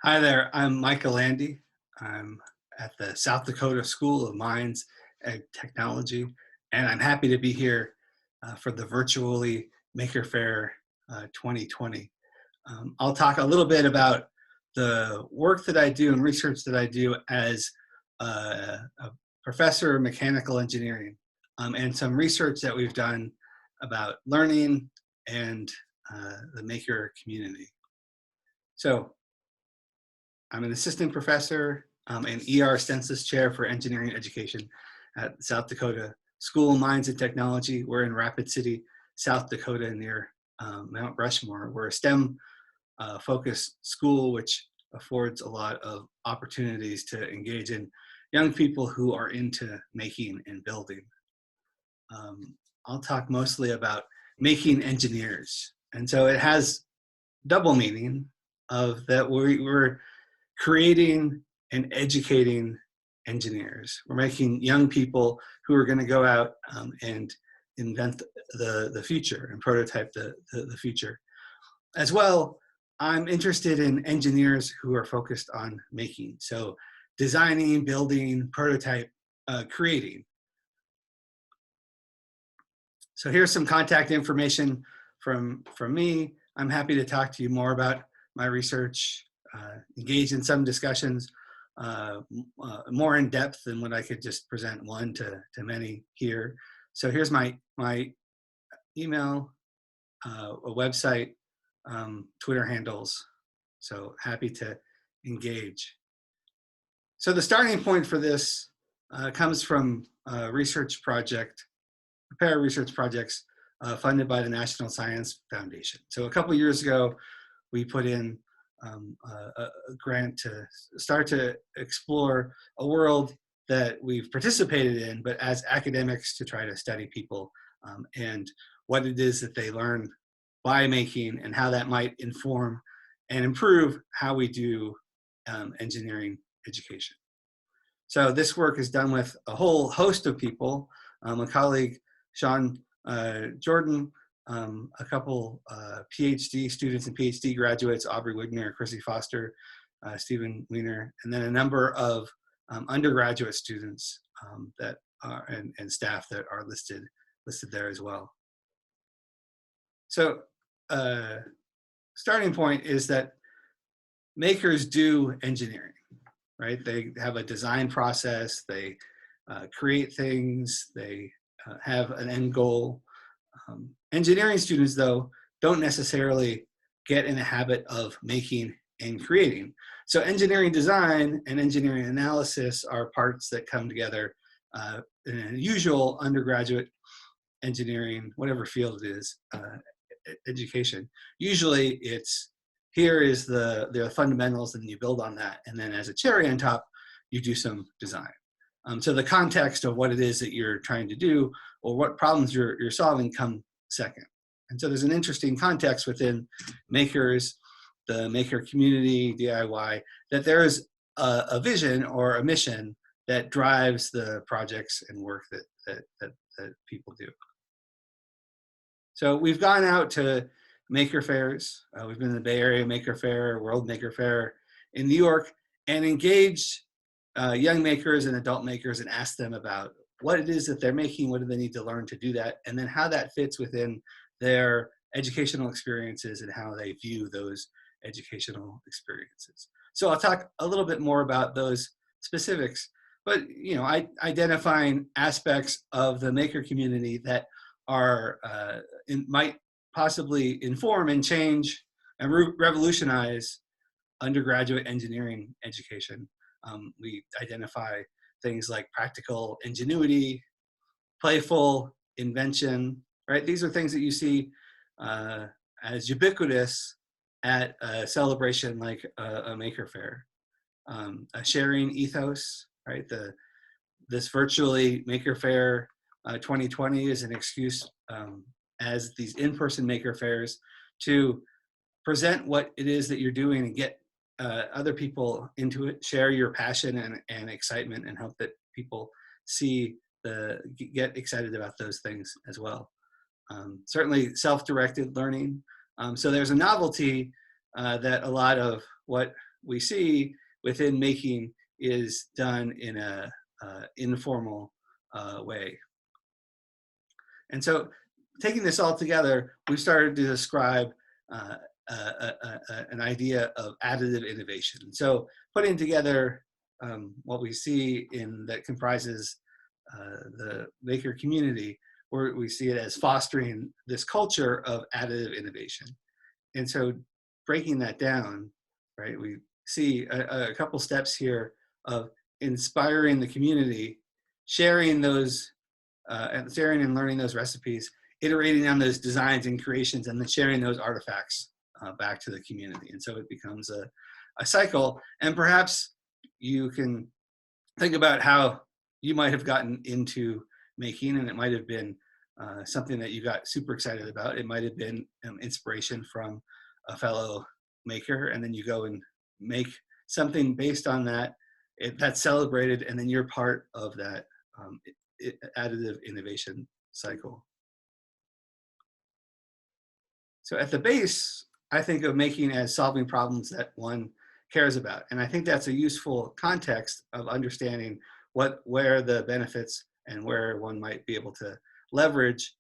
Hi there, I'm Micah Lande. I'm at the South Dakota School of Mines and Technology, and I'm happy to be here for the virtually Maker Faire 2020. I'll talk a little bit about the work that I do and research that I do as a professor of mechanical engineering, and some research that we've done about learning and the maker community. So I'm an assistant professor and ER census chair for engineering education at South Dakota School of Mines and Technology. We're in Rapid City, South Dakota, near Mount Rushmore. We're a STEM focused school, which affords a lot of opportunities to engage in young people who are into making and building. I'll talk mostly about making engineers. And so it has double meaning of that we're creating and educating engineers. We're making young people who are going to go out and invent the future and prototype the future. As well, I'm interested in engineers who are focused on making. So designing, building, prototype, creating. So here's some contact information from me. I'm happy to talk to you more about my research, engage in some discussions more in depth than what I could just present one to many here. So here's my email, a website, Twitter handles. So happy to engage. So the starting point for this comes from a research project, a pair of research projects funded by the National Science Foundation. So a couple of years ago, we put in a grant to start to explore a world that we've participated in, but as academics to try to study people and what it is that they learn by making and how that might inform and improve how we do engineering education. So this work is done with a whole host of people. A colleague, Sean Jordan, a couple PhD students and PhD graduates, Aubrey Wigner, Chrissy Foster, Stephen Wiener, and then a number of undergraduate students that are, and staff that are listed there as well. So starting point is that makers do engineering, right? They have a design process, they create things, they have an end goal. Engineering students, though, don't necessarily get in the habit of making and creating. So engineering design and engineering analysis are parts that come together in a usual undergraduate engineering, whatever field it is, education. Usually it's, here is the fundamentals and you build on that. And then as a cherry on top, you do some design. So the context of what it is that you're trying to do or what problems you're solving come second. And so there's an interesting context within makers, the maker community, DIY, that there is a vision or a mission that drives the projects and work that people do. So we've gone out to maker fairs. We've been in the Bay Area Maker Faire, World Maker Faire in New York, and engaged young makers and adult makers and asked them about what it is that they're making, what do they need to learn to do that, and then how that fits within their educational experiences and how they view those educational experiences. So I'll talk a little bit more about those specifics, but identifying aspects of the maker community that are might possibly inform and change and revolutionize undergraduate engineering education. We identify things like practical ingenuity, playful invention, right? These are things that you see as ubiquitous at a celebration like a Maker Faire. A sharing ethos, right? This virtually Maker Faire 2020 is an excuse as these in-person Maker Fairs to present what it is that you're doing and get other people into it, share your passion and excitement, and help that people get excited about those things as well. Certainly self-directed learning. So there's a novelty that a lot of what we see within making is done in a informal way. And so taking this all together, we started to describe an idea of additive innovation. So putting together what we see in that comprises the maker community, where we see it as fostering this culture of additive innovation. And so breaking that down, right, we see a couple steps here of inspiring the community, sharing those and sharing and learning those recipes, iterating on those designs and creations, and then sharing those artifacts back to the community. And so it becomes a cycle. And perhaps you can think about how you might have gotten into making, and it might have been something that you got super excited about. It might have been inspiration from a fellow maker, and then you go and make something based on that. That's celebrated, and then you're part of that additive innovation cycle. So at the base, I think of making as solving problems that one cares about. And I think that's a useful context of understanding where the benefits and where one might be able to leverage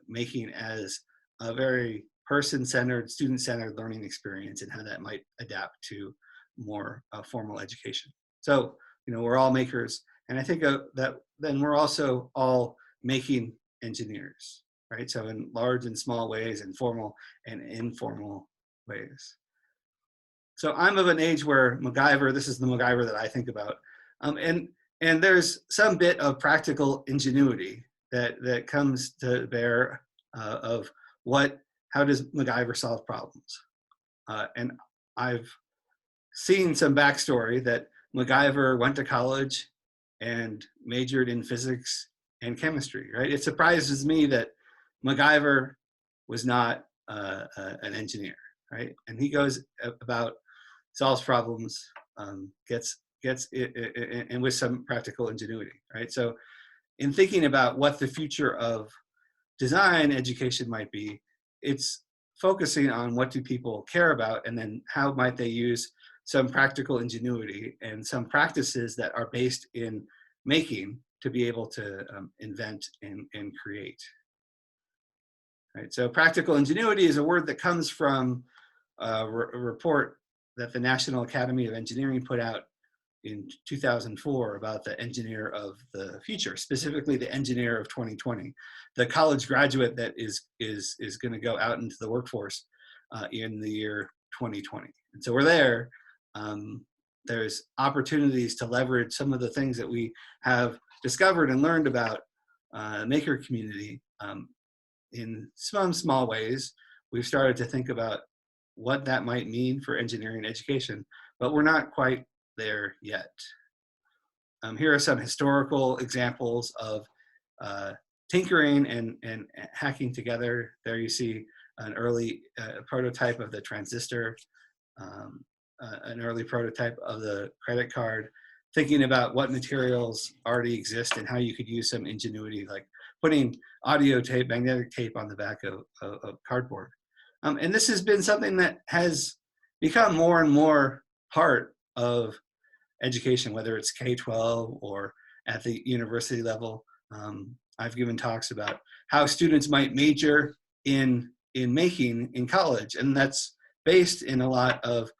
making as a very person-centered, student-centered learning experience, and how that might adapt to more formal education. So, we're all makers. And I think that then we're also all making engineers, right? So in large and small ways, in formal and informal ways. So I'm of an age where MacGyver, this is the MacGyver that I think about. And there's some bit of practical ingenuity that comes to bear of how does MacGyver solve problems? And I've seen some backstory that MacGyver went to college and majored in physics and chemistry, right? It surprises me that MacGyver was not an engineer, right? And he goes about, solves problems, gets it, and with some practical ingenuity, right? So in thinking about what the future of design education might be, it's focusing on what do people care about, and then how might they use some practical ingenuity and some practices that are based in making to be able to invent and create. Right? So practical ingenuity is a word that comes from a report that the National Academy of Engineering put out in 2004 about the engineer of the future, specifically the engineer of 2020, the college graduate that is going to go out into the workforce in the year 2020. And so we're there. There's opportunities to leverage some of the things that we have discovered and learned about maker community in some small ways. We've started to think about what that might mean for engineering education, but we're not quite there yet. Here are some historical examples of tinkering and hacking together. There you see an early prototype of the transistor, an early prototype of the credit card, thinking about what materials already exist and how you could use some ingenuity, like putting audio tape, magnetic tape on the back of cardboard. And this has been something that has become more and more part of education, whether it's K-12 or at the university level. I've given talks about how students might major in making in college, and that's based in a lot of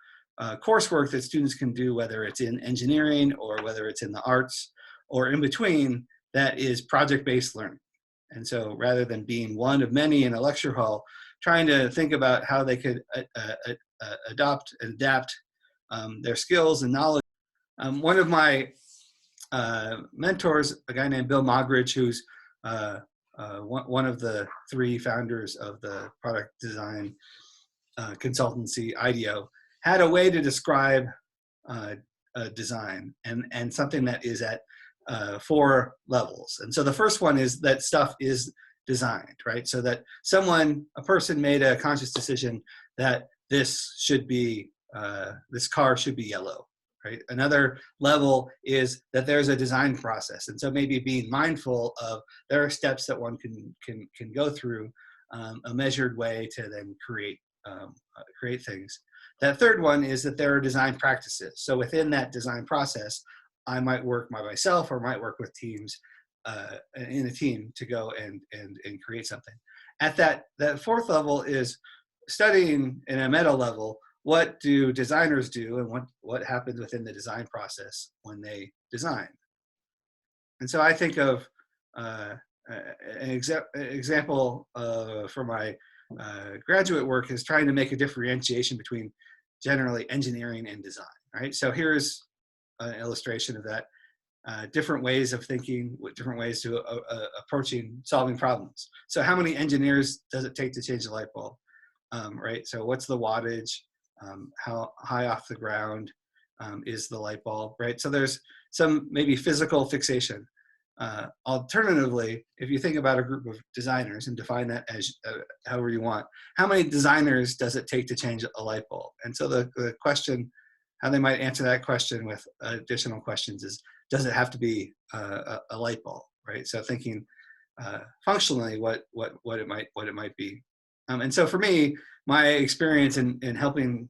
coursework that students can do, whether it's in engineering or whether it's in the arts or in between, that is project-based learning. And so rather than being one of many in a lecture hall, trying to think about how they could adopt and adapt their skills and knowledge. One of my mentors, a guy named Bill Mogridge, who's one of the three founders of the product design consultancy IDEO, had a way to describe design and something that is at 4 levels. And so the first one is that stuff is designed, right? So that a person made a conscious decision that this car should be yellow, right? Another level is that there's a design process. And so maybe being mindful of there are steps that one can go through a measured way to then create things. That third one is that there are design practices. So within that design process, I might work by myself or might work with teams in a team to go and create something. At that fourth level is studying in a meta level, what do designers do and what happens within the design process when they design. And so I think of an example for my graduate work is trying to make a differentiation between generally engineering and design, right? So here's an illustration of that. Different ways of thinking, different ways to approaching solving problems. So how many engineers does it take to change a light bulb, right? So what's the wattage? How high off the ground is the light bulb, right? So there's some maybe physical fixation. Alternatively, if you think about a group of designers and define that as however you want, how many designers does it take to change a light bulb? And so the question, how they might answer that question with additional questions is, does it have to be a light bulb, right? So thinking functionally what it might be. And so for me, my experience in helping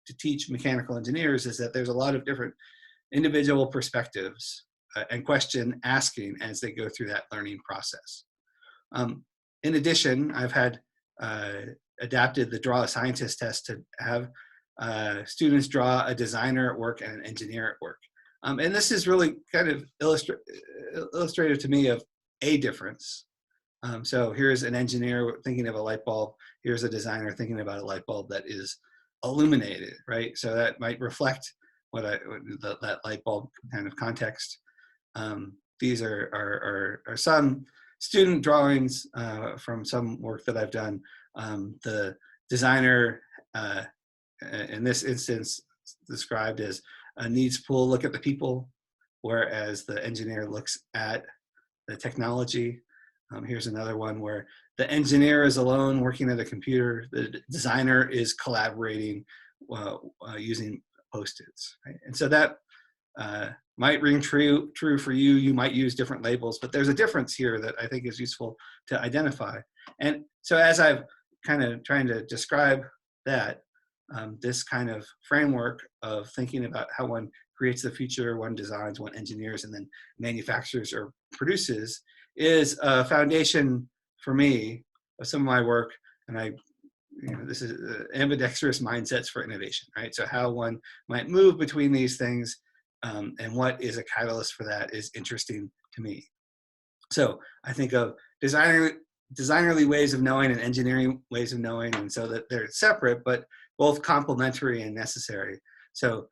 to teach mechanical engineers is that there's a lot of different individual perspectives and question asking as they go through that learning process. In addition, I've had adapted the Draw a Scientist test to have students draw a designer at work and an engineer at work. And this is really kind of illustrative to me of a difference. So here's an engineer thinking of a light bulb. Here's a designer thinking about a light bulb that is illuminated, right? So that might reflect that light bulb kind of context. These are some student drawings from some work that I've done. The designer, in this instance, described as a needs pool, look at the people, whereas the engineer looks at the technology. Here's another one where the engineer is alone working at a computer. The designer is collaborating using Post-its. Right? And so that might ring true for you. You might use different labels, but there's a difference here that I think is useful to identify. And so as I've kind of trying to describe that, this kind of framework of thinking about how one creates the future, one designs, one engineers, and then manufactures or produces is a foundation for me of some of my work. And this is ambidextrous mindsets for innovation, right? So how one might move between these things and what is a catalyst for that is interesting to me. So I think of designerly ways of knowing and engineering ways of knowing, and so that they're separate, but both complementary and necessary. So,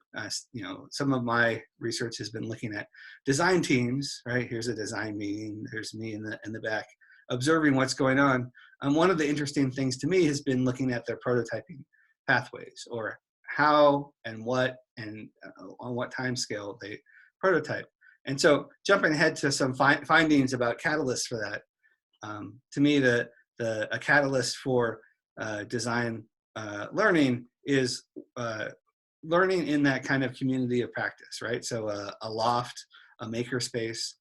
some of my research has been looking at design teams, right? Here's a design meeting. There's me in the back observing what's going on. One of the interesting things to me has been looking at their prototyping pathways, or how and what and on what time scale they prototype. And so jumping ahead to some findings about catalysts for that, to me, a catalyst for design learning is learning in that kind of community of practice, right? So a loft, a makerspace.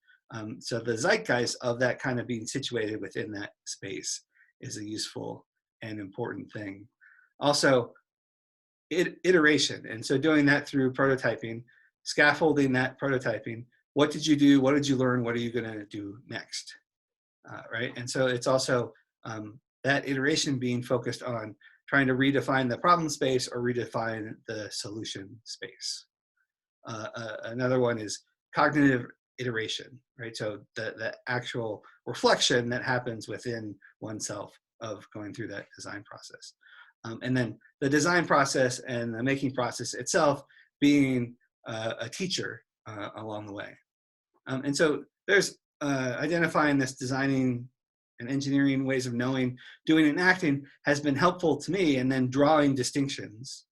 So the zeitgeist of that kind of being situated within that space is a useful and important thing. Also, iteration. And so doing that through prototyping, scaffolding that prototyping. What did you do? What did you learn? What are you going to do next? Right? And so it's also that iteration being focused on trying to redefine the problem space or redefine the solution space. Another one is cognitive iteration, right? So the actual reflection that happens within oneself of going through that design process. And then the design process and the making process itself being a teacher along the way. And so there's identifying this designing and engineering ways of knowing, doing, and acting has been helpful to me, and then drawing distinctions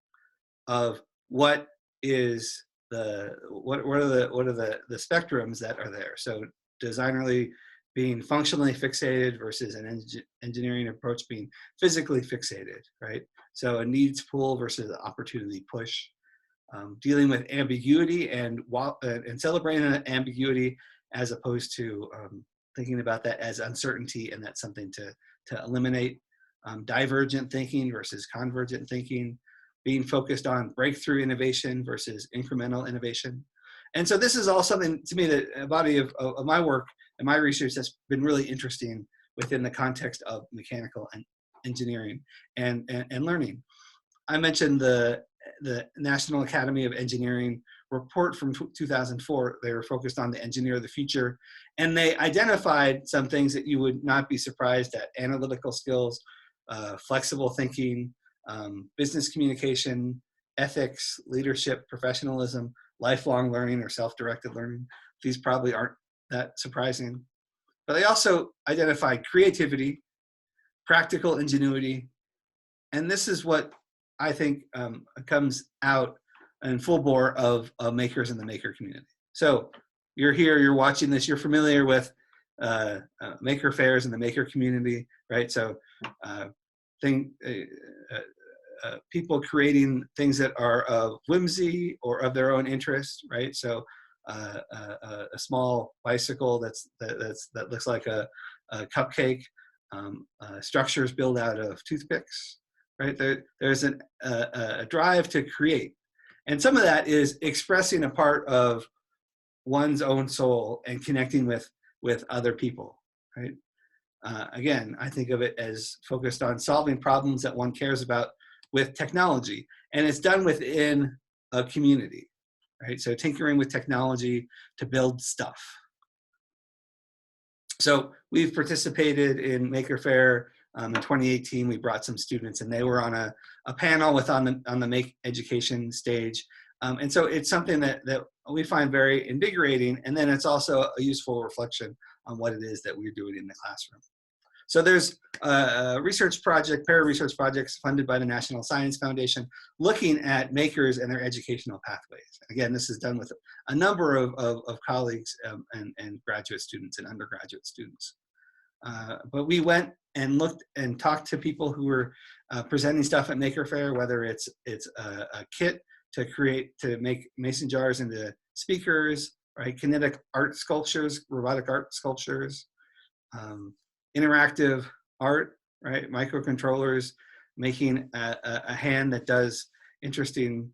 of what is what are the spectrums that are there. So designerly being functionally fixated versus an engineering approach being physically fixated, right? So a needs pull versus an opportunity push. Dealing with ambiguity and celebrating ambiguity as opposed to thinking about that as uncertainty, and that's something to eliminate. Divergent thinking versus convergent thinking. being focused on breakthrough innovation versus incremental innovation. And so this is all something to me that a body of my work and my research that's been really interesting within the context of mechanical and engineering and learning. I mentioned the National Academy of Engineering report from 2004. They were focused on the engineer of the future, and they identified some things that you would not be surprised at: analytical skills, flexible thinking, business communication, ethics, leadership, professionalism, lifelong learning or self-directed learning. These probably aren't that surprising. But they also identified creativity, practical ingenuity, and this is what I think comes out in full bore of makers in the maker community. So you're here, you're watching this, you're familiar with maker fairs in the maker community, right? So people creating things that are of whimsy or of their own interest, right? So a small bicycle that looks like a cupcake, structures built out of toothpicks, right? There's a drive to create. And some of that is expressing a part of one's own soul and connecting with other people, right? Again, I think of it as focused on solving problems that one cares about with technology. And it's done within a community, right? So tinkering with technology to build stuff. So we've participated in Maker Faire. In 2018, we brought some students, and they were on a panel on the Make Education stage. And so it's something that we find very invigorating, and then it's also a useful reflection on what it is that we're doing in the classroom. So there's a research project, Faire research projects funded by the National Science Foundation, looking at makers and their educational pathways. Again, this is done with a number of colleagues and graduate students and undergraduate students. But we went and looked and talked to people who were presenting stuff at Maker Faire, whether it's a kit to make mason jars into speakers, right? Kinetic art sculptures, robotic art sculptures, interactive art, right? Microcontrollers, making a hand that does interesting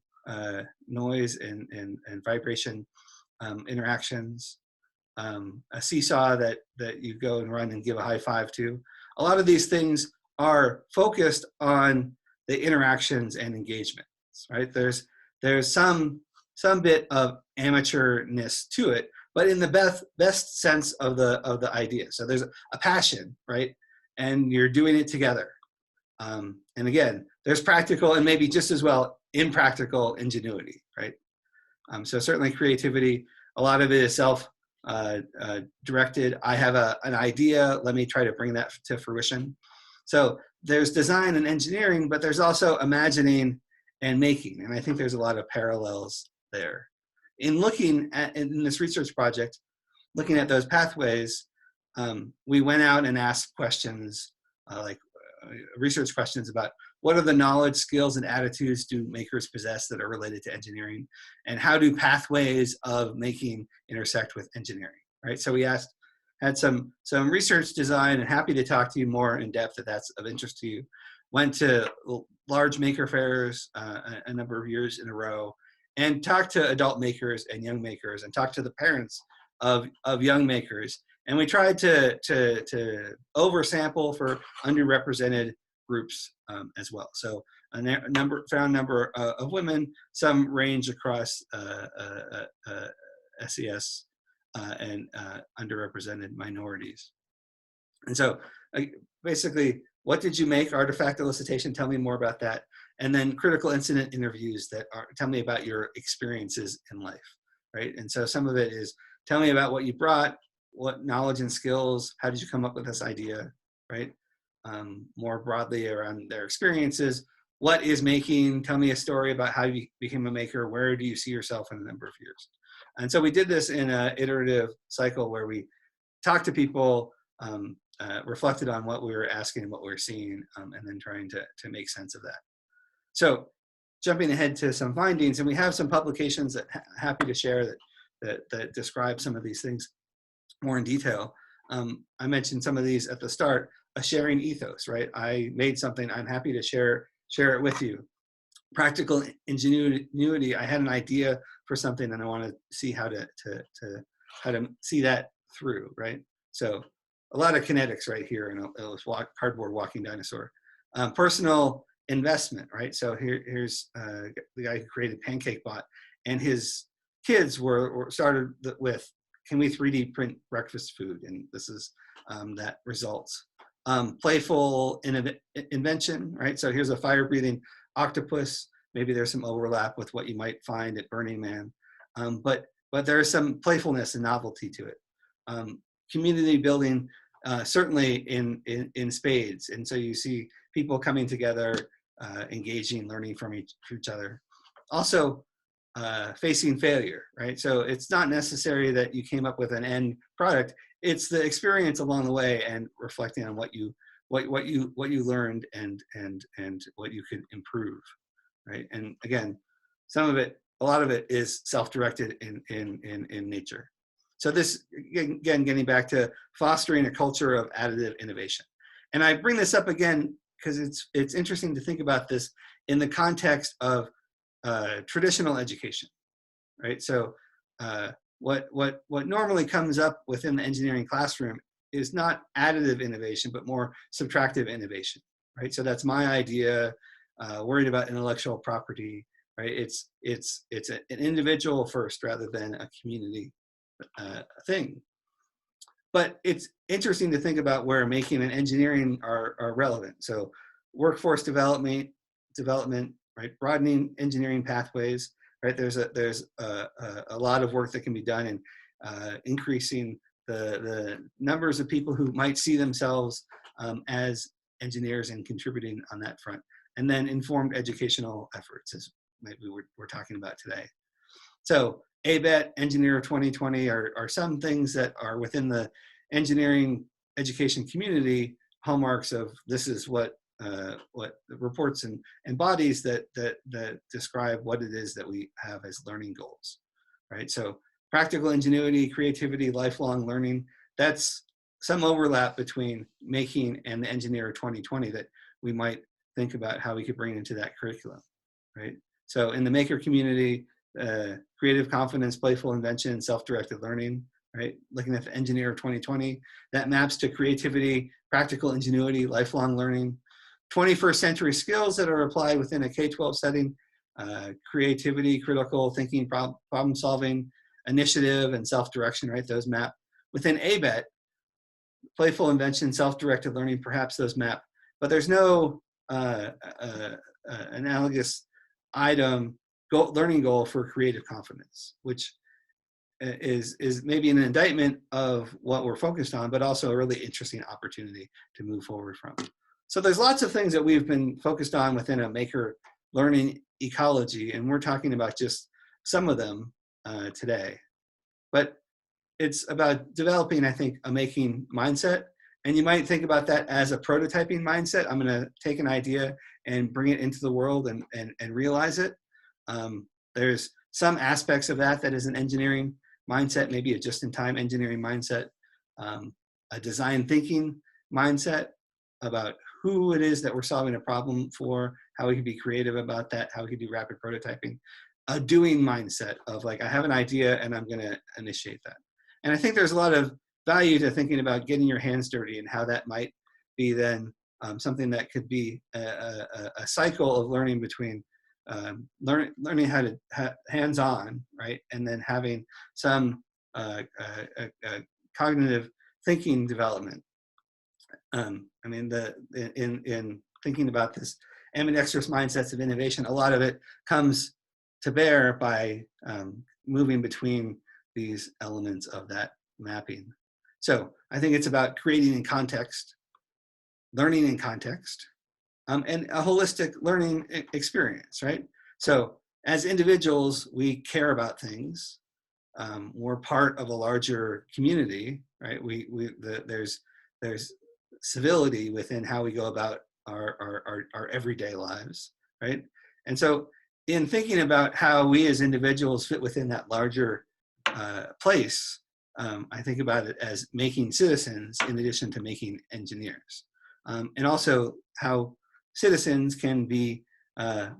noise and vibration interactions, a seesaw that you go and run and give a high five to. A lot of these things are focused on the interactions and engagements, right? There's some bit of amateurness to it, but in the best sense of the idea. So there's a passion, right? And you're doing it together. And again, there's practical and maybe just as well impractical ingenuity, right? So certainly creativity, a lot of it is self-directed. I have an idea, let me try to bring that to fruition. So there's design and engineering, but there's also imagining and making. And I think there's a lot of parallels there. In looking at, in this research project, looking at those pathways, we went out and asked questions, research questions about what are the knowledge, skills, and attitudes do makers possess that are related to engineering? And how do pathways of making intersect with engineering, right? So we had some research design, and happy to talk to you more in depth if that's of interest to you. Went to large maker fairs a number of years in a row, and talked to adult makers and young makers, and talked to the parents of young makers. And we tried to oversample for underrepresented groups as well. So found a number of women, some range across SES and underrepresented minorities. And so basically, what did you make? Artifact elicitation, tell me more about that. And then critical incident interviews tell me about your experiences in life, right? And so some of it is, tell me about what you brought, what knowledge and skills, how did you come up with this idea, right? More broadly around their experiences. What is making? Tell me a story about how you became a maker. Where do you see yourself in a number of years? And so we did this in an iterative cycle where we talked to people, reflected on what we were asking and what we were seeing, and then trying to make sense of that. So jumping ahead to some findings, and we have some publications that happy to share that describe some of these things more in detail. I mentioned some of these at the start, a sharing ethos, right? I made something, I'm happy to share it with you. practical ingenuity, I had an idea for something and I want to see how to see that through, right? So a lot of kinetics right here, and it was cardboard walking dinosaur. Personal investment, right? So here's the guy who created Pancake Bot, and his kids were started with, can we 3D print breakfast food? And this is that results. Playful invention, right? So here's a fire-breathing octopus. Maybe there's some overlap with what you might find at Burning Man, but there is some playfulness and novelty to it. Community building, certainly in spades, and so you see people coming together, engaging, learning from each other. Also, facing failure, right? So it's not necessary that you came up with an end product. It's the experience along the way and reflecting on what you learned and what you could improve, right? And again, a lot of it is self-directed in nature. So this, again, getting back to fostering a culture of additive innovation. And I bring this up again because it's interesting to think about this in the context of traditional education, right? So what normally comes up within the engineering classroom is not additive innovation, but more subtractive innovation, right? So that's my idea, worried about intellectual property, right? It's an individual first rather than a community thing. But it's interesting to think about where making and engineering are relevant. So workforce development, right? Broadening engineering pathways, right? There's a lot of work that can be done in increasing the numbers of people who might see themselves as engineers and contributing on that front. And then informed educational efforts, as maybe we're talking about today. So ABET, Engineer 2020 are some things that are within the engineering education community, hallmarks of this is what reports and bodies that describe what it is that we have as learning goals, right? So practical ingenuity, creativity, lifelong learning, that's some overlap between making and the Engineer 2020 that we might think about how we could bring into that curriculum, right? So in the maker community, creative confidence, playful invention, self-directed learning, right? Looking at the Engineer 2020, that maps to creativity, practical ingenuity, lifelong learning, 21st century skills that are applied within a K-12 setting, creativity, critical thinking, problem solving, initiative, and self-direction, right? Those map. Within ABET, playful invention, self-directed learning, perhaps those map, but there's no analogous item, learning goal for creative confidence, which is maybe an indictment of what we're focused on, but also a really interesting opportunity to move forward from. So there's lots of things that we've been focused on within a maker learning ecology, and we're talking about just some of them today. But it's about developing, I think, a making mindset. And you might think about that as a prototyping mindset. I'm going to take an idea and bring it into the world and realize it. There's some aspects of that is an engineering mindset, maybe a just-in-time engineering mindset, a design thinking mindset about who it is that we're solving a problem for, how we can be creative about that, how we can do rapid prototyping, a doing mindset of like, I have an idea and I'm going to initiate that. And I think there's a lot of value to thinking about getting your hands dirty and how that might be then something that could be a cycle of learning between learning how to hands-on, right, and then having some cognitive thinking development. I mean, in thinking about this ambidextrous mindsets of innovation, a lot of it comes to bear by moving between these elements of that mapping. So I think it's about creating in context, learning in context, and a holistic learning experience, right? So as individuals, we care about things. We're part of a larger community, right? There's civility within how we go about our everyday lives, right? And so in thinking about how we as individuals fit within that larger place, I think about it as making citizens in addition to making engineers. And also how citizens can be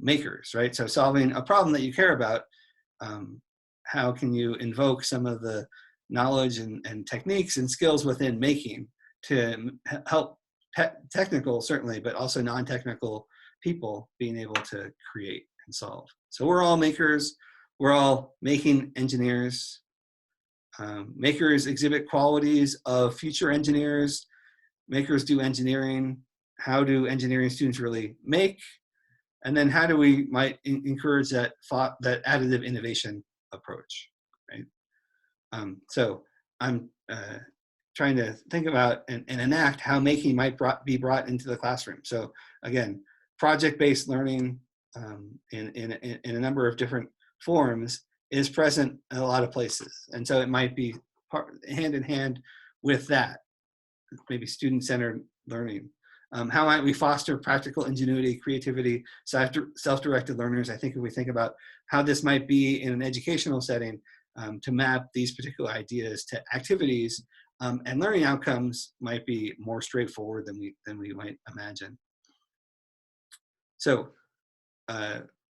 makers, right? So solving a problem that you care about, how can you invoke some of the knowledge and techniques and skills within making to help technical, certainly, but also non-technical people being able to create and solve. So we're all makers. We're all making engineers. Makers exhibit qualities of future engineers. Makers do engineering. How do engineering students really make? And then how do we might encourage that additive innovation approach, right? So I'm trying to think about and enact how making might be brought into the classroom. So again, project-based learning in a number of different forms is present in a lot of places. And so it might be hand in hand with that, maybe student-centered learning. How might we foster practical ingenuity, creativity, self-directed learners? I think if we think about how this might be in an educational setting, to map these particular ideas to activities and learning outcomes might be more straightforward than we might imagine. So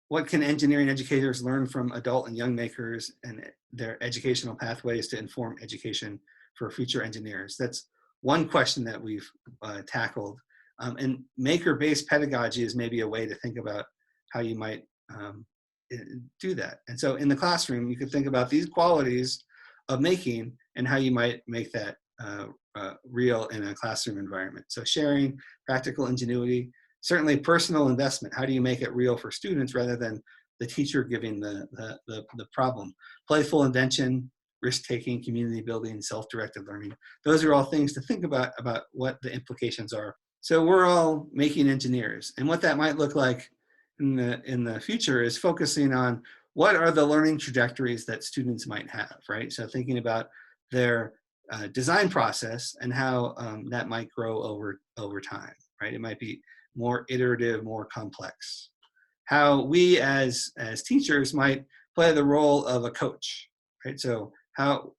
what can engineering educators learn from adult and young makers and their educational pathways to inform education for future engineers? That's one question that we've tackled. And maker-based pedagogy is maybe a way to think about how you might do that. And so in the classroom, you could think about these qualities of making and how you might make that real in a classroom environment. So sharing, practical ingenuity, certainly personal investment. How do you make it real for students rather than the teacher giving the problem? Playful invention, risk-taking, community building, self-directed learning. Those are all things to think about what the implications are. So we're all making engineers, and what that might look like in the future is focusing on what are the learning trajectories that students might have, right? So thinking about their design process and how that might grow over time, right? It might be more iterative, more complex. How we as teachers might play the role of a coach, right? So how,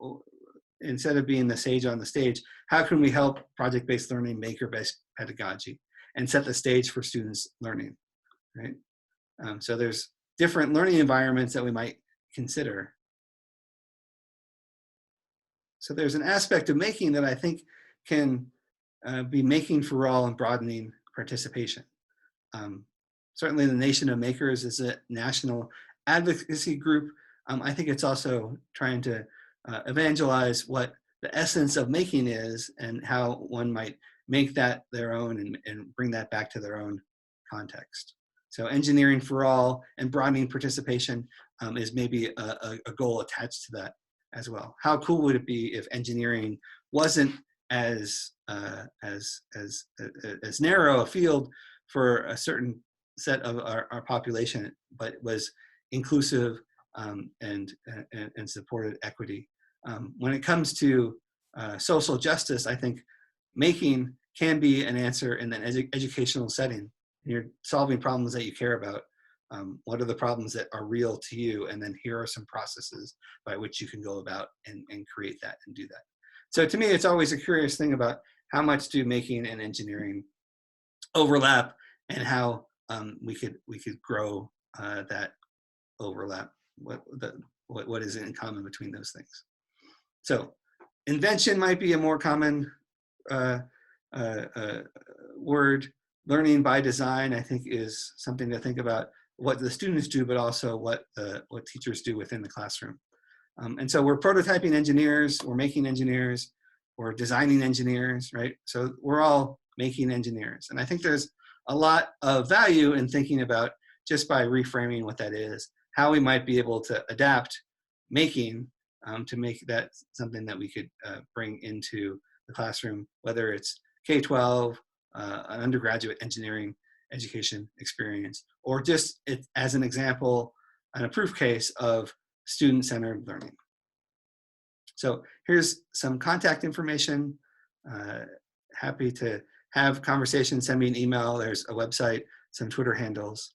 instead of being the sage on the stage, how can we help project-based learning, maker-based pedagogy, and set the stage for students learning, right? So there's different learning environments that we might consider. So there's an aspect of making that I think can be making for all and broadening participation. Certainly the Nation of Makers is a national advocacy group. I think it's also trying to evangelize what the essence of making is and how one might make that their own and bring that back to their own context. So engineering for all and broadening participation is maybe a goal attached to that as well. How cool would it be if engineering wasn't as narrow a field for a certain set of our population, but was inclusive and supported equity. When it comes to social justice, I think making can be an answer in an educational setting. You're solving problems that you care about. What are the problems that are real to you? And then here are some processes by which you can go about and create that and do that. So to me, it's always a curious thing about how much do making and engineering overlap and how we could grow that overlap. What is in common between those things? So invention might be a more common word. Learning by design, I think, is something to think about what the students do, but also what teachers do within the classroom. And so we're prototyping engineers, we're making engineers, we're designing engineers, right? So we're all making engineers. And I think there's a lot of value in thinking about, just by reframing what that is, how we might be able to adapt making to make that something that we could bring into the classroom, whether it's K-12, an undergraduate engineering education experience, or just as an example and a proof case of student-centered learning. So here's some contact information. Happy to have conversations, send me an email. There's a website, some Twitter handles.